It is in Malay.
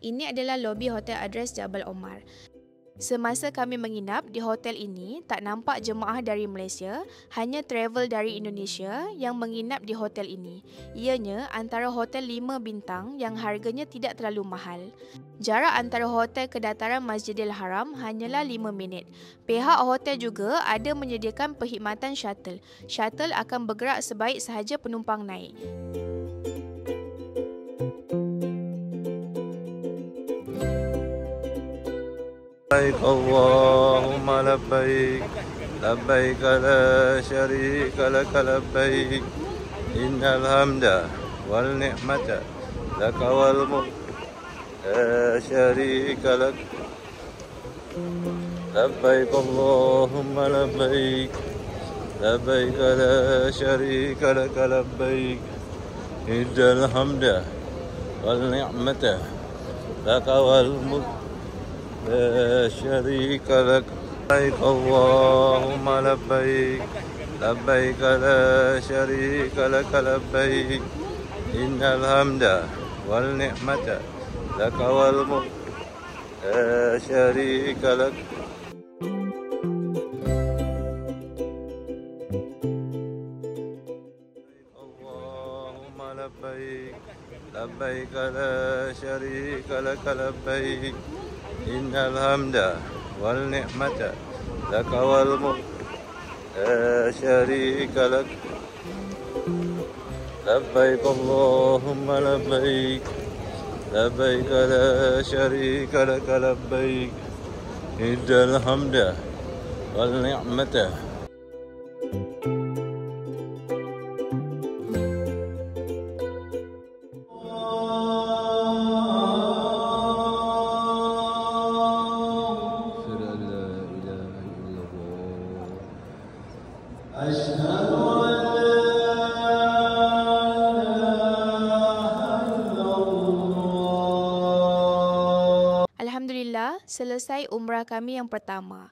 Ini adalah lobi Hotel Adres Jabal Omar. Semasa kami menginap di hotel ini, tak nampak jemaah dari Malaysia, hanya travel dari Indonesia yang menginap di hotel ini. Ianya antara hotel 5 bintang yang harganya tidak terlalu mahal. Jarak antara hotel ke dataran Masjidil Haram hanyalah 5 minit. Pihak hotel juga ada menyediakan perkhidmatan shuttle. Shuttle akan bergerak sebaik sahaja penumpang naik. لبيك اللهم لبيك لبيك لا شريك لك لبيك إن الحمد والنعمة لك والملك لا شريك لك لبيك اللهم لبيك لبيك لا شريك لك لبيك إن الحمد والنعمة لك والملك لا شريك لك لبيك اللهم لبيك لبيك لا شريك لك لبيك إن الحمد والنعمة لك والملك لا شريك لك اللهم لبيك لبيك لا شريك لك لبيك إن الحمد والنعمة لك والملك لا شريك لك لبيك اللهم لبيك لبيك لا شريك لك لبيك إن الحمد والنعمة أشهد أن لا إله إلا الله. Alhamdulillah, selesai umrah kami yang pertama.